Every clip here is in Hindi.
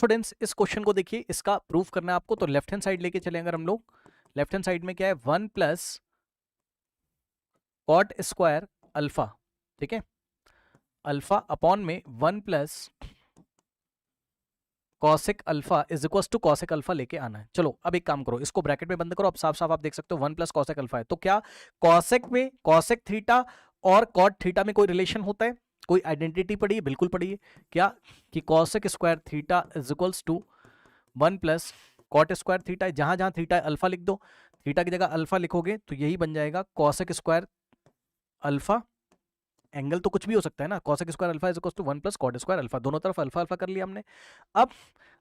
स्टूडेंट्स इस क्वेश्चन को देखिए, इसका प्रूफ करना है आपको, तो लेफ्ट हैंड साइड लेके चले अगर हम लोग, लेफ्ट हैंड साइड में क्या है, 1 प्लस कॉट स्क्वायर अल्फा, ठीक है, अल्फा अपॉन में 1 plus cosec alpha is equal to cosec alpha लेके आना है। चलो अब एक काम करो, इसको ब्रैकेट में बंद करो, अब साफ साफ आप देख सकते हो 1 प्लस कॉसेक अल्फा है, तो क्या कॉसेक में कॉसेक थीटा और कॉट थीटा में कोई रिलेशन होता है, कोई आइडेंटिटी पड़ी है? बिल्कुल पड़ी है। क्या कि cosec square theta is equals to 1 plus cot square theta है, जहां जहां थीटा है अल्फा लिख दो, थीटा की जगह अल्फा लिखोगे तो यही बन जाएगा कॉसेक स्क्वायर अल्फा, एंगल तो कुछ भी हो सकता है ना, cosec square alpha is equal to 1 plus cot square alpha, दोनों तरफ अल्फा अल्फा कर लिया हमने। अब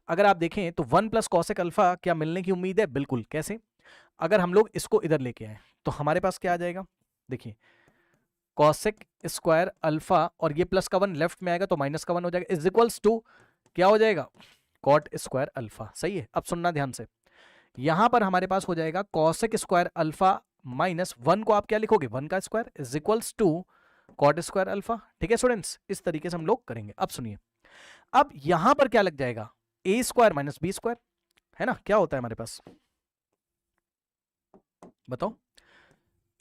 अगर आप देखें तो 1 प्लस कॉसेक अल्फा क्या मिलने की उम्मीद है? बिल्कुल। कैसे? अगर हम लोग इसको इधर लेके आए तो हमारे पास क्या आ जाएगा, देखिए कॉसेक स्क्वायर अल्फा और ये प्लस का 1 लेफ्ट में आएगा तो माइनस का 1 हो जाएगा, इज इक्वल्स टू क्या हो जाएगा, कॉट स्क्वायर अल्फा। सही है। अब सुनना ध्यान से, यहां पर हमारे पास हो जाएगा कॉसेक स्क्वायर अल्फा माइनस 1 को आप क्या लिखोगे, 1 का square is equals to cot square alpha. ठीक है स्टूडेंट्स, इस तरीके से हम लोग करेंगे। अब सुनिए, अब यहां पर क्या लग जाएगा, a square minus B square, है ना, क्या होता है हमारे पास, बताओ,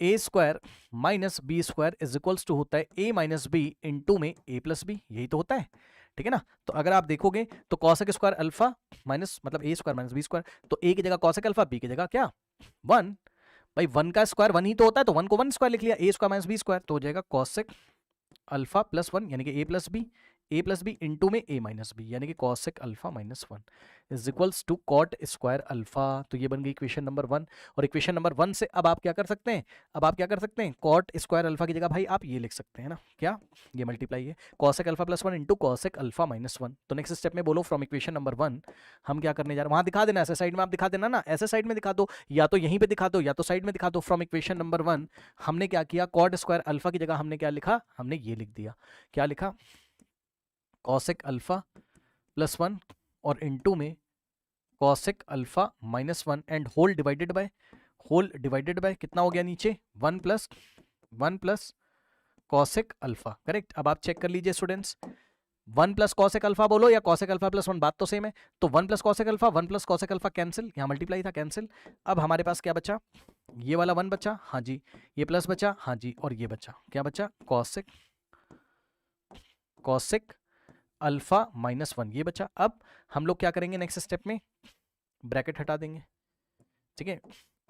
a square minus B square is equals to होता है ए माइनस बी इंटू में ए प्लस बी, यही तो होता है, ठीक है ना। तो अगर आप देखोगे तो कॉसेक स्क्वायर अल्फा माइनस मतलब ए स्क्वायर माइनस बी स्क्वायर, तो ए की जगह कॉसेक अल्फा, बी की जगह क्या 1, भाई 1 का स्क्वायर 1 ही तो होता है, तो 1 को 1 स्क्वायर लिख लिया, ए स्क्वायर माइनस बी स्क्वायर, तो हो जाएगा कॉसेक अल्फा प्लस 1 यानी कि ए प्लस बी इंटू में ए माइनस बी यानी कि cosec alpha minus 1 is equals to cot square alpha. तो ये बन गई इक्वेशन नंबर 1। और इक्वेशन नंबर 1 से अब आप क्या कर सकते हैं, अब आप क्या कर सकते हैं, कॉट स्क्वायर अल्फा की जगह भाई आप ये लिख सकते हैं ना, क्या, ये मल्टीप्लाई है cosec alpha plus 1 into cosec alpha minus 1। तो नेक्स्ट स्टेप में बोलो फ्रॉम इक्वेशन नंबर 1 हम क्या करने जा रहे हैं, वहां दिखा देना, ऐसे साइड में आप दिखा देना ना, ऐसे साइड में दिखा दो, या तो यहीं पे दिखा दो या तो साइड में दिखा दो। फ्रॉम इक्वेशन नंबर 1 हमने क्या किया, कॉट स्क्वायर अल्फा की जगह हमने क्या लिखा, हमने ये लिख दिया, क्या लिखा, कॉसेक अल्फा प्लस 1 और इनटू में cosec alpha minus 1 and whole divided by कितना हो गया नीचे, 1 प्लस कॉसेक अल्फा। करेक्ट। अब आप चेक कर लीजिए स्टूडेंट्स, 1 प्लस कॉसेक अल्फा बोलो या कॉसेक अल्फा प्लस 1, बात तो सेम है। तो 1 plus cosec alpha 1 plus cosec alpha cancel, यहाँ मल्टीप्लाई था कैंसिल। अब हमारे पास क्या बचा, ये वाला 1 बचा, हाँ जी, ये प्लस बचा, हाँ जी, और ये बचा, क्या बचा, कॉसेक अल्फा माइनस 1 ये बचा। अब हम लोग क्या करेंगे नेक्स्ट स्टेप में, ब्रैकेट हटा देंगे, ठीक है,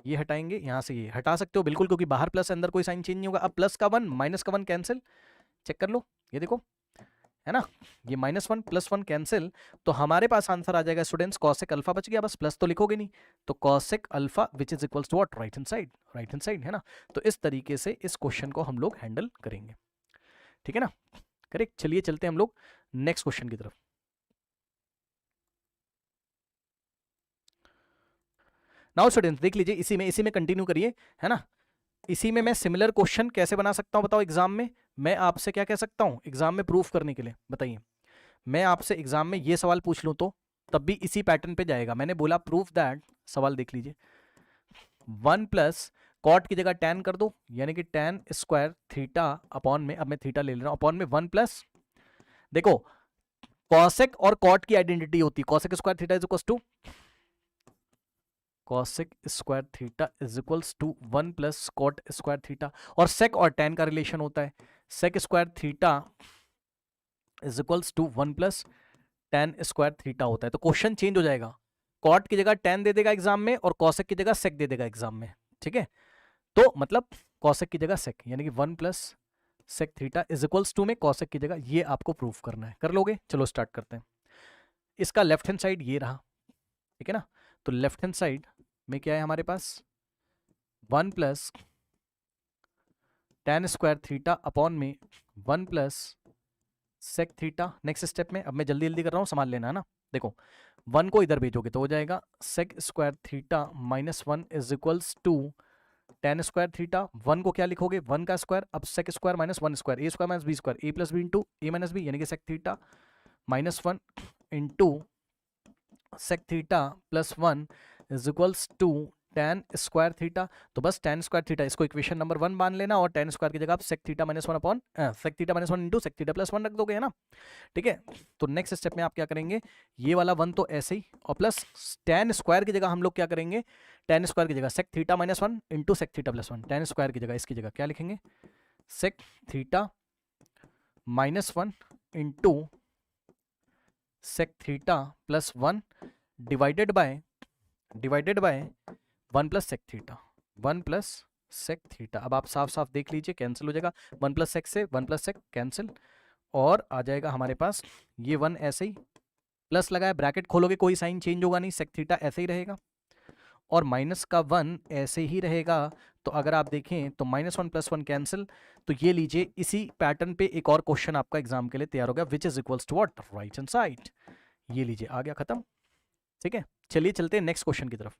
ये हटाएंगे, यहां से ये हटा सकते हो बिल्कुल, क्योंकि बाहर प्लस अंदर कोई साइन चेंज नहीं होगा। अब प्लस का 1 माइनस का 1 कैंसिल, चेक कर लो, ये देखो, है ना, ये -1 प्लस 1 कैंसिल, तो हमारे पास आंसर आ जाएगा स्टूडेंट्स कॉसेक अल्फा बच गया, बस प्लस तो लिखोगे नहीं, तो cosec alpha which is equals to what, right hand side, है ना। तो इस तरीके से इस क्वेश्चन को हम लोग हैंडल करेंगे, ठीक है ना, करेक्ट। चलिए चलते हैं हम लोग नेक्स्ट क्वेश्चन की तरफ। नाउ स्टूडेंट्स देख लीजिए, इसी में कंटिन्यू करिए, है ना। इसी में मैं सिमिलर क्वेश्चन कैसे बना सकता हूं बताओ एग्जाम में, मैं आपसे क्या कह सकता हूं एग्जाम में प्रूफ करने के लिए, बताइए, मैं आपसे एग्जाम में ये सवाल पूछ लूं तो तब भी इसी पैटर्न पे जाएगा। मैंने बोला प्रूफ दैट, सवाल देख लीजिए, 1 प्लस कॉट की जगह tan कर दो यानी कि tan स्क्वायर थीटा अपॉन में, अब मैं थीटा ले ले रहा हूं, अपॉन में 1 प्लस, देखो कॉसेक और कॉट की आइडेंटिटी होती है, cosec square theta is equal to cosec square theta is equals to 1 plus cot square theta, और सेक और tan का रिलेशन होता है, sec square theta is equals to 1 plus tan square theta होता है। तो क्वेश्चन चेंज हो जाएगा, कॉट की जगह tan दे देगा एग्जाम में और कॉसेक की जगह सेक दे देगा एग्जाम में, ठीक है। तो मतलब कॉसेक की जगह सेक यानी कि 1 plus sec theta is equals to में कॉसेक की जगह, ये आपको प्रूफ करना है, कर लोगे। चलो स्टार्ट करते हैं। इसका लेफ्ट हैंड साइड ये रहा, ठीक है ना, तो लेफ्ट हैंड साइड में क्या है हमारे पास, 1 plus tan square theta upon में 1 plus sec theta. Next step में, अब मैं जल्दी जल्दी कर रहा हूँ, संभाल लेना है ना, देखो 1 को इधर भेजोगे तो हो जाएगा sec square theta minus 1 is equals to tan square theta, 1 को क्या लिखोगे 1 का स्क्वायर, अब sec square minus 1 square, A square minus B square, A plus B into A minus B यानी कि sec theta minus 1 into sec theta plus 1 is equals to tan square theta, तो बस tan स्क्वायर थीटा इसको इक्वेशन नंबर 1 मान लेना, और tan स्क्वायर की जगह आप sec theta minus one upon sec theta minus one into sec theta plus 1 रख दोगे, है ना। ठीक है, तो नेक्स्ट स्टेप में आप क्या करेंगे, ये वाला 1 तो ऐसे ही, और प्लस tan स्क्वायर की जगह हम लोग क्या करेंगे, tan स्क्वायर की जगह sec theta minus 1 into sec theta plus 1, tan square की जगह इसकी जगह क्या लिखेंगे, sec theta minus 1 into sec theta plus 1 divided by 1 plus sec theta, 1 plus sec theta. अब आप साफ साफ देख लीजिए, कैंसिल हो जाएगा, 1 प्लस सेक से 1 प्लस सेक कैंसिल, और आ जाएगा हमारे पास ये 1 ऐसे ही, प्लस लगाया, ब्रैकेट खोलोगे कोई साइन चेंज होगा नहीं, सेक थीटा ऐसे ही रहेगा, और माइनस का 1 ऐसे ही रहेगा। तो अगर आप देखें तो -1 + 1 कैंसिल, तो ये लीजिए, इसी पैटर्न पे एक और क्वेश्चन आपका एग्जाम के लिए तैयार हो गया, which is equals to what, right hand side. ये लीजिए, आ गया खत्म। ठीक है, चलिए चलते हैं नेक्स्ट क्वेश्चन की तरफ।